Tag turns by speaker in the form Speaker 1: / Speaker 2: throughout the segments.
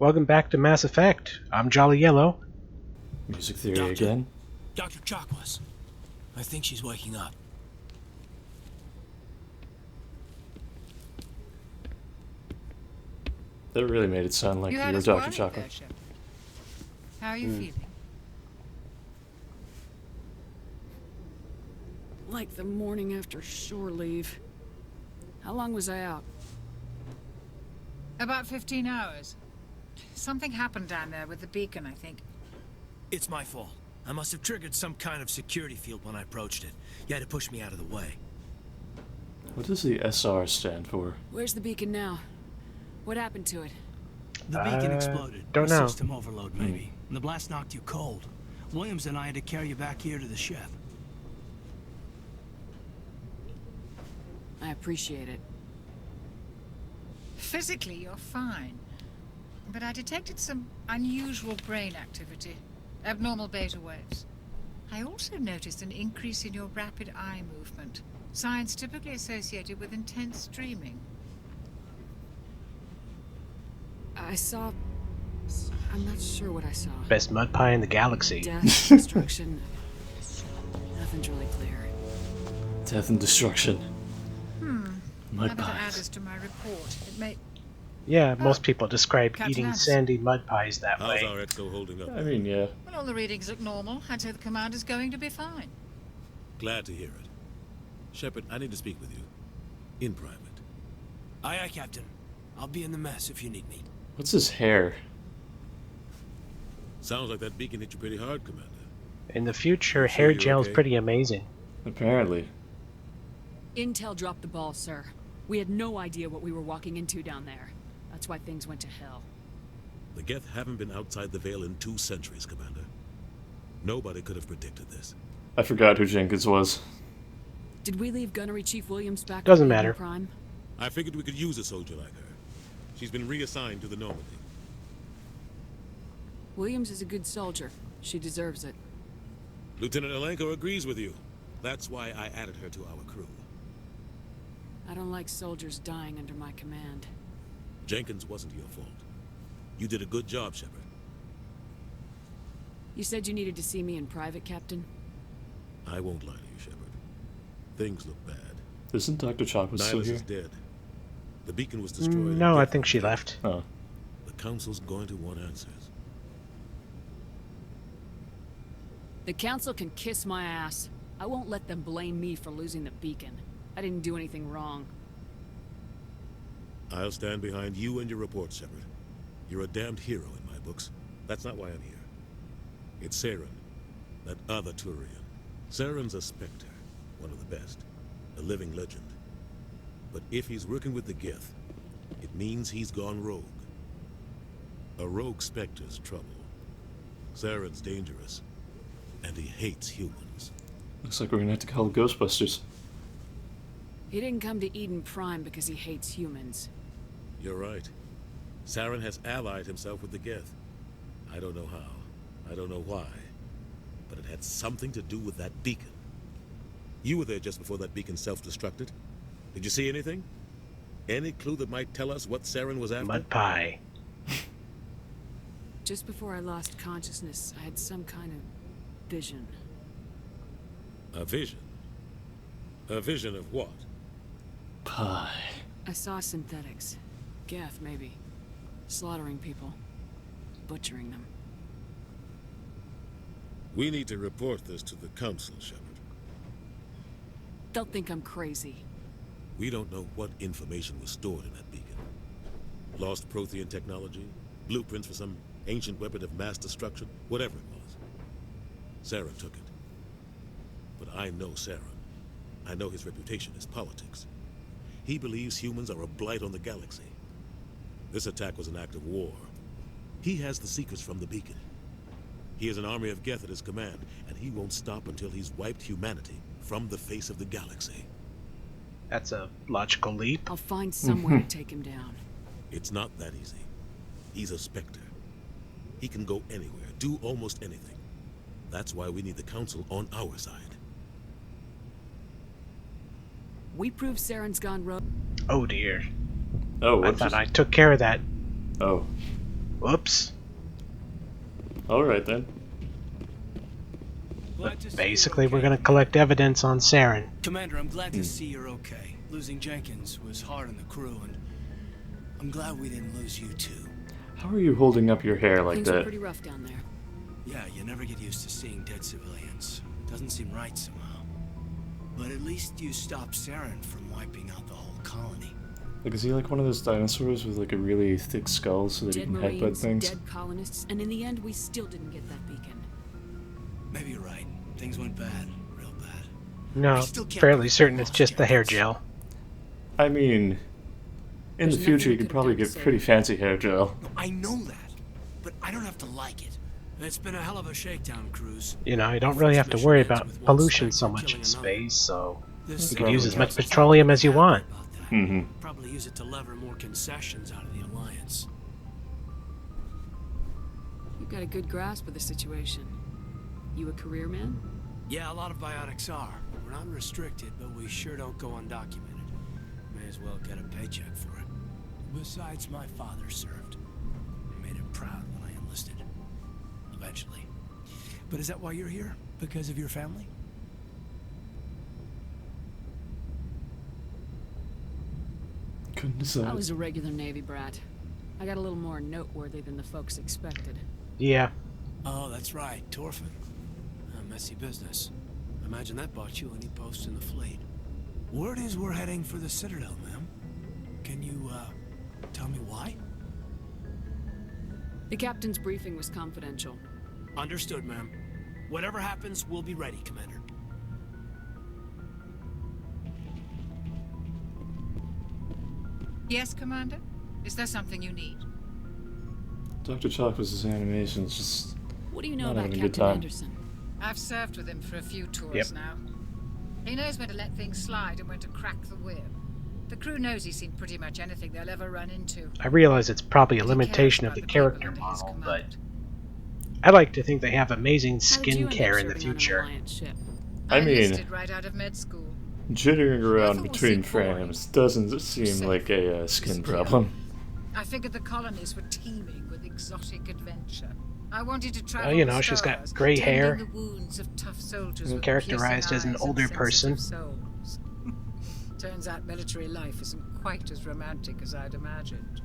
Speaker 1: Welcome back to Mass Effect. I'm Jolly Yellow.
Speaker 2: Music theory
Speaker 3: Doctor.
Speaker 2: again?
Speaker 3: Dr. Chakwas. I think she's waking up.
Speaker 2: That really made it sound like you were Dr. Chakra.
Speaker 4: How are you feeling?
Speaker 5: Like the morning after shore leave. How long was I out?
Speaker 4: About 15 hours. Something happened down there with the beacon, I think.
Speaker 3: It's my fault. I must have triggered some kind of security field when I approached it. You had to push me out of the way.
Speaker 2: What does the SR stand for?
Speaker 5: Where's the beacon now? What happened to it?
Speaker 3: The beacon exploded.
Speaker 1: Don't know.
Speaker 3: System overload, maybe. And the blast knocked you cold. Williams and I had to carry you back here to the ship.
Speaker 5: I appreciate it.
Speaker 4: Physically, you're fine. But I detected some unusual brain activity. Abnormal beta waves. I also noticed an increase in your rapid eye movement. Signs typically associated with intense dreaming.
Speaker 5: I saw... I'm not sure what I saw.
Speaker 1: Best mud pie in the galaxy.
Speaker 5: Death, destruction... Nothing's really clear.
Speaker 2: Death and destruction.
Speaker 4: I
Speaker 2: Mud
Speaker 4: better add
Speaker 2: pies.
Speaker 4: this to my report. It may...
Speaker 1: Yeah, most people describe
Speaker 4: Captain
Speaker 1: eating
Speaker 4: Anderson.
Speaker 1: sandy mud pies that
Speaker 6: How's
Speaker 1: way.
Speaker 6: our Echo holding up?
Speaker 2: I mean, yeah.
Speaker 4: Well, all the readings look normal. I'd say the commander's going to be fine.
Speaker 6: Glad to hear it. Shepard, I need to speak with you. In private.
Speaker 3: Aye, aye, Captain. I'll be in the mess if you need me.
Speaker 2: What's his hair?
Speaker 6: Sounds like that beacon hit you pretty hard, Commander.
Speaker 1: In the future,
Speaker 6: Sure
Speaker 1: hair
Speaker 6: you're
Speaker 1: gel's
Speaker 6: okay?
Speaker 1: pretty amazing.
Speaker 2: Apparently.
Speaker 5: Intel dropped the ball, sir. We had no idea what we were walking into down there. That's why things went to hell.
Speaker 6: The Geth haven't been outside the Veil in 2 centuries, Commander. Nobody could have predicted this.
Speaker 2: I forgot who Jenkins was.
Speaker 5: Did we leave Gunnery Chief Williams back
Speaker 1: Doesn't
Speaker 5: at
Speaker 1: matter.
Speaker 5: Eden Prime?
Speaker 6: I figured we could use a soldier like her. She's been reassigned to the Normandy.
Speaker 5: Williams is a good soldier. She deserves it.
Speaker 6: Lieutenant Alenko agrees with you. That's why I added her to our crew.
Speaker 5: I don't like soldiers dying under my command.
Speaker 6: Jenkins wasn't your fault. You did a good job, Shepard.
Speaker 5: You said you needed to see me in private, Captain?
Speaker 6: I won't lie to you, Shepard. Things look bad.
Speaker 2: Isn't Dr. Chakra still
Speaker 6: Nihilus
Speaker 2: here?
Speaker 6: is dead. The beacon was destroyed. and
Speaker 1: No, I
Speaker 6: Geth
Speaker 1: think she
Speaker 6: dead.
Speaker 1: left.
Speaker 2: Oh.
Speaker 6: The Council's going to want answers.
Speaker 5: The Council can kiss my ass. I won't let them blame me for losing the beacon. I didn't do anything wrong.
Speaker 6: I'll stand behind you and your report, Shepard. You're a damned hero in my books. That's not why I'm here. It's Saren, that other Turian. Saren's a Spectre, one of the best, a living legend. But if he's working with the Geth, it means he's gone rogue. A rogue Spectre's trouble. Saren's dangerous, and he hates humans.
Speaker 2: Looks like we're gonna have to call the Ghostbusters.
Speaker 5: He didn't come to Eden Prime because he hates humans.
Speaker 6: You're right. Saren has allied himself with the Geth. I don't know how. I don't know why. But it had something to do with that beacon. You were there just before that beacon self-destructed. Did you see anything? Any clue that might tell us what Saren was after?
Speaker 1: Mud pie.
Speaker 5: Just before I lost consciousness, I had some kind of vision.
Speaker 6: A vision? A vision of what?
Speaker 2: Pie.
Speaker 5: I saw synthetics. Geth, maybe. Slaughtering people. Butchering them.
Speaker 6: We need to report this to the Council, Shepard.
Speaker 5: They'll think I'm crazy.
Speaker 6: We don't know what information was stored in that beacon. Lost Prothean technology? Blueprints for some ancient weapon of mass destruction? Whatever it was. Saren took it. But I know Saren. I know his reputation is politics. He believes humans are a blight on the galaxy. This attack was an act of war. He has the secrets from the beacon. He has an army of Geth at his command, and he won't stop until he's wiped humanity from the face of the galaxy.
Speaker 1: That's a logical leap.
Speaker 5: I'll find somewhere to take him down.
Speaker 6: It's not that easy. He's a Spectre. He can go anywhere, do almost anything. That's why we need the Council on our side.
Speaker 5: We prove Saren's gone rogue.
Speaker 1: Oh dear.
Speaker 2: Oh,
Speaker 1: I
Speaker 2: what
Speaker 1: thought
Speaker 2: just...
Speaker 1: I took care of that.
Speaker 2: Oh.
Speaker 1: Whoops.
Speaker 2: Alright then.
Speaker 3: Glad to see
Speaker 1: Basically,
Speaker 3: you're
Speaker 1: we're
Speaker 3: okay.
Speaker 1: gonna collect evidence on Saren.
Speaker 3: Commander, I'm glad to see you're okay. Losing Jenkins was hard on the crew, and I'm glad we didn't lose you too.
Speaker 2: How are you holding up your hair like
Speaker 5: Things are
Speaker 2: that?
Speaker 5: pretty rough down there.
Speaker 3: Yeah, you never get used to seeing dead civilians. Doesn't seem right somehow. But at least you stopped Saren from wiping out the whole colony.
Speaker 2: Like, is he like one of those dinosaurs with like a really thick skull so that he
Speaker 5: Dead
Speaker 2: can headbutt
Speaker 5: Marines,
Speaker 2: things?
Speaker 5: dead colonists, and in the end, we still didn't get that beacon.
Speaker 3: Maybe you're right. Things went bad. Real bad.
Speaker 1: No,
Speaker 3: I still can't
Speaker 1: fairly
Speaker 3: believe
Speaker 1: certain
Speaker 3: we
Speaker 1: it's
Speaker 3: lost
Speaker 1: just the hair
Speaker 3: Jenkins.
Speaker 1: gel.
Speaker 2: I mean, in
Speaker 5: There's
Speaker 2: the future
Speaker 5: nothing
Speaker 2: you
Speaker 5: we
Speaker 2: could
Speaker 5: could've
Speaker 2: probably
Speaker 5: done to
Speaker 2: get
Speaker 5: save
Speaker 2: pretty
Speaker 5: him.
Speaker 2: fancy hair gel.
Speaker 3: No, I know that. But I don't have to like it. It's been a hell of a shakedown cruise.
Speaker 1: You know, you don't really have to worry about pollution so much in space, so
Speaker 3: This
Speaker 1: you can use as much
Speaker 3: Probably
Speaker 1: petroleum as you want.
Speaker 3: about that.
Speaker 2: Mm-hmm.
Speaker 3: Probably use it to lever more concessions out of the Alliance.
Speaker 5: You've got a good grasp of the situation. You a career man?
Speaker 3: Yeah, a lot of biotics are. We're not restricted, but we sure don't go undocumented. May as well get a paycheck for it. Besides, my father served. I made him proud when I enlisted. Eventually. But is that why you're here? Because of your family?
Speaker 2: Couldn't decide.
Speaker 5: I was a regular Navy brat. I got a little more noteworthy than the folks expected.
Speaker 1: Yeah,
Speaker 3: Oh, that's right. Torfin. A messy business. Imagine that bought you any post in the fleet. Word is we're heading for the Citadel, ma'am. Can you, tell me why?
Speaker 5: The captain's briefing was confidential.
Speaker 3: Understood, ma'am. Whatever happens, we'll be ready, Commander.
Speaker 4: Yes, Commander? Is there something you need?
Speaker 2: Dr. Chocolate's animations just
Speaker 5: What do you know
Speaker 2: Not
Speaker 5: about
Speaker 2: having a good
Speaker 5: Captain
Speaker 2: time.
Speaker 5: Anderson?
Speaker 4: I've served with him for a few tours
Speaker 1: Yep.
Speaker 4: now. He knows when to let things slide and when to crack the whip. The crew knows he's seen pretty much anything they'll ever run into.
Speaker 1: I realize it's probably a
Speaker 4: He
Speaker 1: limitation
Speaker 4: cares
Speaker 1: of the
Speaker 4: about people
Speaker 1: character
Speaker 4: under his
Speaker 1: model, but
Speaker 4: command.
Speaker 1: I like to think they have amazing
Speaker 5: How did you end up
Speaker 1: skincare in the
Speaker 5: serving on an
Speaker 1: future.
Speaker 5: Alliance ship?
Speaker 2: I mean-
Speaker 4: enlisted right out of med school.
Speaker 2: jittering
Speaker 4: I
Speaker 2: around
Speaker 4: thought it
Speaker 2: between
Speaker 4: was boring.
Speaker 2: frames doesn't seem
Speaker 4: Safe.
Speaker 2: like a skin
Speaker 4: Secure.
Speaker 2: problem.
Speaker 4: I figured the colonies were teeming with exotic adventure. I wanted to travel
Speaker 1: you
Speaker 4: the
Speaker 1: know, she's got
Speaker 4: stars,
Speaker 1: gray
Speaker 4: tending
Speaker 1: hair,
Speaker 4: the wounds of tough soldiers
Speaker 1: and
Speaker 4: with
Speaker 1: characterized
Speaker 4: piercing
Speaker 1: as an
Speaker 4: eyes and
Speaker 1: older person.
Speaker 4: sensitive souls. Turns out military life isn't quite as romantic as I'd imagined.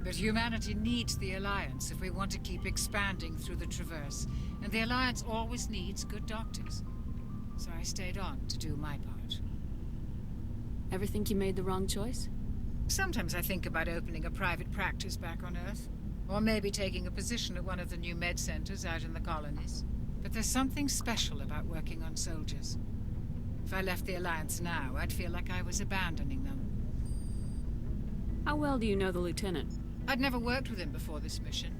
Speaker 4: But humanity needs the Alliance if we want to keep expanding through the Traverse, and the Alliance always needs good doctors. So I stayed on to do my part.
Speaker 5: Ever think you made the wrong choice?
Speaker 4: Sometimes I think about opening a private practice back on Earth. Or maybe taking a position at one of the new med centers out in the colonies. But there's something special about working on soldiers. If I left the Alliance now, I'd feel like I was abandoning them.
Speaker 5: How well do you know the lieutenant?
Speaker 4: I'd never worked with him before this mission.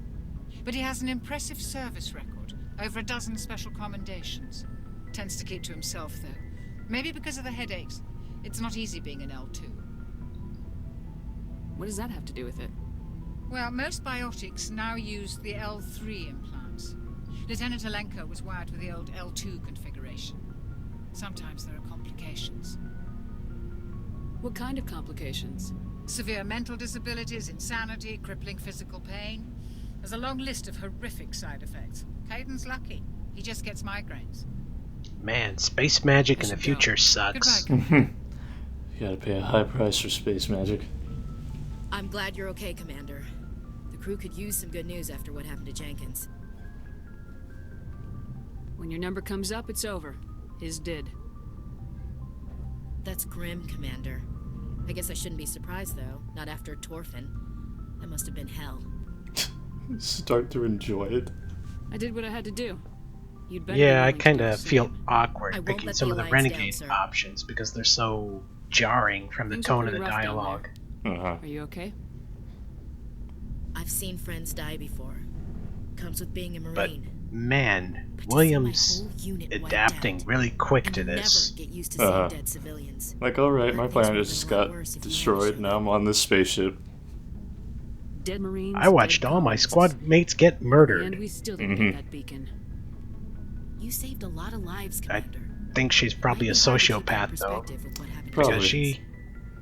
Speaker 4: But he has an impressive service record. Over a dozen special commendations. Tends to keep to himself, though. Maybe because of the headaches. It's not easy being an L2.
Speaker 5: What does that have to do with it?
Speaker 4: Well, most biotics now use the L3 implants. Lieutenant Alenko was wired with the old L2 configuration. Sometimes there are complications.
Speaker 5: What kind of complications?
Speaker 4: Severe mental disabilities, insanity, crippling physical pain. There's a long list of horrific side effects. Caden's lucky. He just gets migraines.
Speaker 1: Man, space magic in the
Speaker 5: should go.
Speaker 1: future sucks.
Speaker 4: Goodbye.
Speaker 2: You gotta pay a high price for space magic.
Speaker 7: I'm glad you're okay, Commander. The crew could use some good news after what happened to Jenkins.
Speaker 5: When your number comes up, it's over. His did.
Speaker 7: That's grim, Commander. I guess I shouldn't be surprised, though. Not after Torfin. That must have been hell.
Speaker 2: Start to enjoy it.
Speaker 5: I did what I had to do. You'd better be
Speaker 1: Yeah, I
Speaker 5: willing to
Speaker 1: kind
Speaker 5: do the
Speaker 1: of feel
Speaker 5: same.
Speaker 7: I
Speaker 1: awkward
Speaker 7: won't
Speaker 1: picking
Speaker 7: let
Speaker 1: some
Speaker 7: the
Speaker 1: of the
Speaker 7: Alliance down,
Speaker 1: renegade
Speaker 7: sir.
Speaker 1: options because they're so jarring from the
Speaker 5: Things are
Speaker 1: tone of the
Speaker 5: pretty rough down
Speaker 1: dialogue.
Speaker 2: Uh-huh.
Speaker 5: Are you okay?
Speaker 7: I've seen friends die before. Comes with being a
Speaker 1: But
Speaker 7: Marine.
Speaker 1: man,
Speaker 7: But to see my
Speaker 1: Williams
Speaker 7: whole unit wiped
Speaker 1: adapting
Speaker 7: out,
Speaker 1: really quick to
Speaker 7: and
Speaker 1: this.
Speaker 7: never get used to seeing
Speaker 2: Uh-huh.
Speaker 7: dead civilians.
Speaker 2: Like, alright, my
Speaker 7: Things would've
Speaker 2: planet
Speaker 7: been
Speaker 2: just
Speaker 7: a lot
Speaker 2: got
Speaker 7: worse if you
Speaker 2: destroyed,
Speaker 7: hadn't
Speaker 2: now
Speaker 7: showed
Speaker 2: I'm on this spaceship.
Speaker 5: Dead Marines.
Speaker 1: I watched
Speaker 5: dead
Speaker 1: all my
Speaker 5: colonists.
Speaker 1: squad mates get
Speaker 5: And
Speaker 1: murdered.
Speaker 5: we still didn't
Speaker 2: Mhm.
Speaker 5: get that beacon.
Speaker 7: You saved a lot of lives,
Speaker 1: I
Speaker 7: Commander.
Speaker 1: think she's probably a
Speaker 7: Might be hard to keep that in
Speaker 1: sociopath, though.
Speaker 7: perspective with what happened to
Speaker 2: Probably.
Speaker 1: Because she,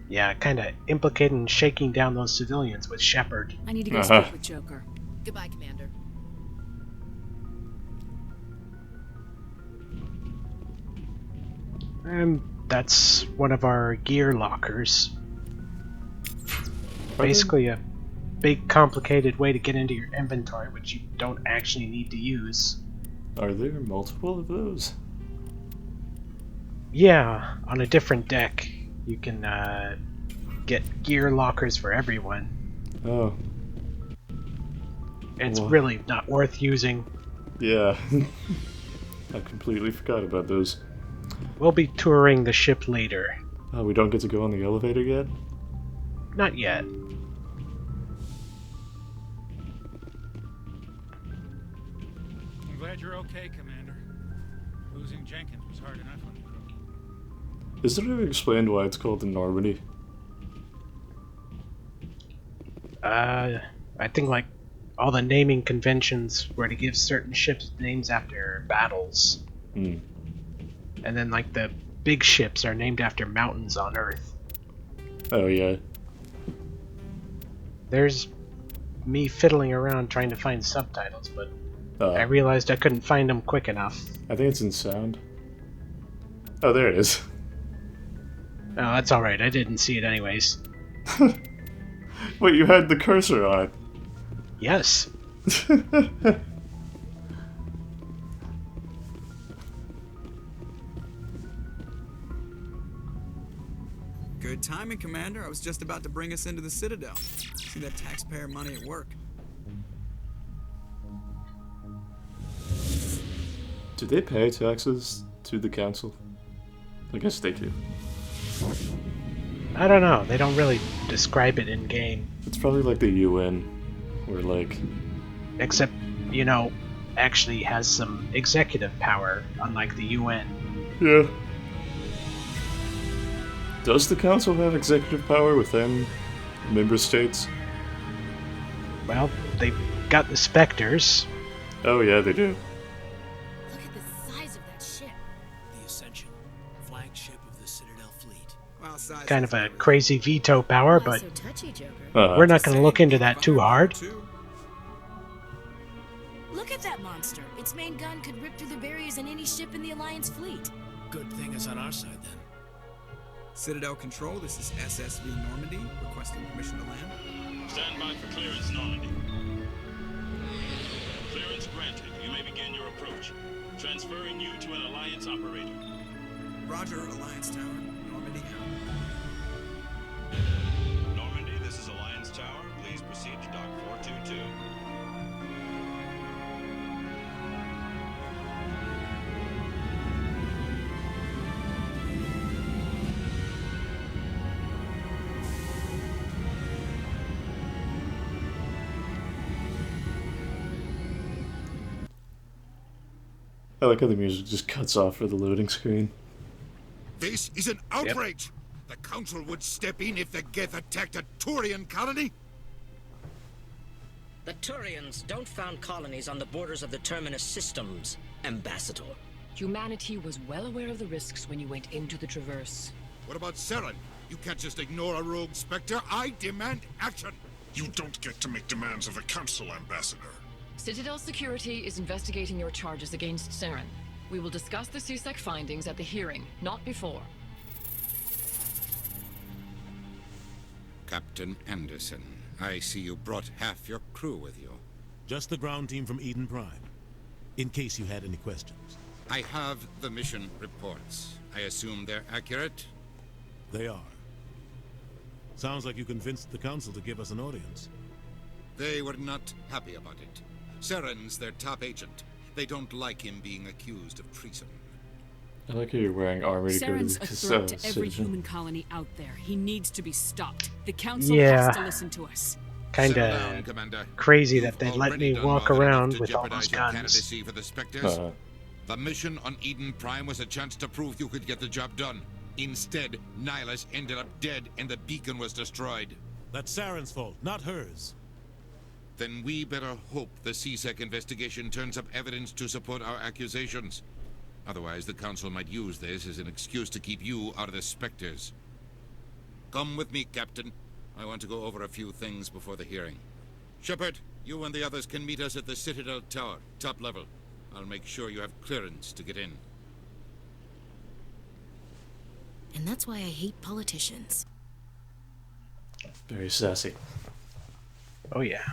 Speaker 1: yeah, kind of implicated in shaking down those civilians with Shepard.
Speaker 5: I need to go
Speaker 2: Uh-huh.
Speaker 5: speak with Joker.
Speaker 7: Goodbye, Commander.
Speaker 1: And that's one of our gear lockers. Basically a big complicated way to get into your inventory, which you don't actually need to use.
Speaker 2: Are there multiple of those?
Speaker 1: Yeah, on a different deck, you can get gear lockers for everyone.
Speaker 2: Oh.
Speaker 1: And it's
Speaker 2: Well,
Speaker 1: really not worth using.
Speaker 2: yeah. I completely forgot about those.
Speaker 1: We'll be touring the ship later.
Speaker 2: Oh, we don't get to go on the elevator yet?
Speaker 1: Not yet.
Speaker 8: I'm glad you're okay, Commander. Losing Jenkins was hard enough on the crew.
Speaker 2: Is it ever explained why it's called the Normandy?
Speaker 1: I think like all the naming conventions were to give certain ships names after battles.
Speaker 2: Hmm.
Speaker 1: And then like the big ships are named after mountains on Earth.
Speaker 2: Oh, yeah.
Speaker 1: There's me fiddling around trying to find subtitles, but I realized I couldn't find them quick enough.
Speaker 2: I think it's in sound. Oh, there it is.
Speaker 1: No, that's alright, I didn't see it anyways.
Speaker 2: Wait, you had the cursor on
Speaker 1: Yes.
Speaker 2: it.
Speaker 9: Good timing, Commander. I was just about to bring us into the Citadel. See that taxpayer money at work.
Speaker 2: Do they pay taxes to the council? I guess they do.
Speaker 1: I don't know, they don't really describe it in game.
Speaker 2: It's probably like the UN, where like...
Speaker 1: Except, you know, actually has some executive power, unlike the UN.
Speaker 2: Yeah. Does the council have executive power within member states?
Speaker 1: Well, they've got the Spectres.
Speaker 2: Oh yeah, they do.
Speaker 7: Look at the size of that ship.
Speaker 3: The Ascension, flagship of the Citadel fleet.
Speaker 9: Well, size
Speaker 1: Kind
Speaker 9: is
Speaker 1: of a
Speaker 9: everything.
Speaker 1: crazy veto power,
Speaker 7: Why
Speaker 1: but
Speaker 7: so touchy, Joker?
Speaker 1: we're not going to look into that too hard.
Speaker 10: Look at that monster. Its main gun could rip through the barriers in any ship in the Alliance fleet.
Speaker 3: Good thing it's on our side then.
Speaker 9: Citadel Control, this is SSV Normandy, requesting permission to land.
Speaker 11: Stand by for clearance, Normandy. Clearance granted. You may begin your approach. Transferring you to an Alliance operator.
Speaker 9: Roger, Alliance Tower. Normandy out.
Speaker 11: Normandy, this is Alliance Tower. Please proceed to Dock 422.
Speaker 2: I like how the music just cuts off for the loading screen.
Speaker 12: This is an outrage! The Council would step in if the Geth attacked a Turian colony?
Speaker 13: The Turians don't found colonies on the borders of the Terminus systems, Ambassador.
Speaker 14: Humanity was well aware of the risks when you went into the Traverse.
Speaker 12: What about Saren? You can't just ignore a rogue Spectre. I demand action!
Speaker 15: You don't get to make demands of the Council, Ambassador.
Speaker 14: Citadel Security is investigating your charges against Saren. We will discuss the CSEC findings at the hearing, not before.
Speaker 12: Captain Anderson, I see you brought half your crew with you.
Speaker 6: Just the ground team from Eden Prime, in case you had any questions.
Speaker 12: I have the mission reports. I assume they're accurate?
Speaker 6: They are. Sounds like you convinced the Council to give us an audience.
Speaker 12: They were not happy about it. Saren's their top agent. They don't like him being accused of treason.
Speaker 2: I like how you're wearing armor to
Speaker 5: Saren's
Speaker 2: go
Speaker 5: a
Speaker 2: to
Speaker 5: threat to every
Speaker 2: Citizen.
Speaker 5: human colony out there. He needs to be stopped. The Council
Speaker 1: Yeah.
Speaker 5: has to listen to us.
Speaker 1: Kinda crazy that they let me walk around with all those guns.
Speaker 12: Candidacy for the Spectres.
Speaker 2: Uh-huh.
Speaker 12: The mission on Eden Prime was a chance to prove you could get the job done. Instead, Nihilus ended up dead and the beacon was destroyed.
Speaker 6: That's Saren's fault, not hers.
Speaker 12: Then we better hope the CSEC investigation turns up evidence to support our accusations. Otherwise, the Council might use this as an excuse to keep you out of the Spectres. Come with me, Captain. I want to go over a few things before the hearing. Shepard, You and the others can meet us at the Citadel Tower, top level. I'll make sure you have clearance to get in.
Speaker 10: And that's why I hate politicians.
Speaker 2: Very sassy.
Speaker 1: Oh yeah.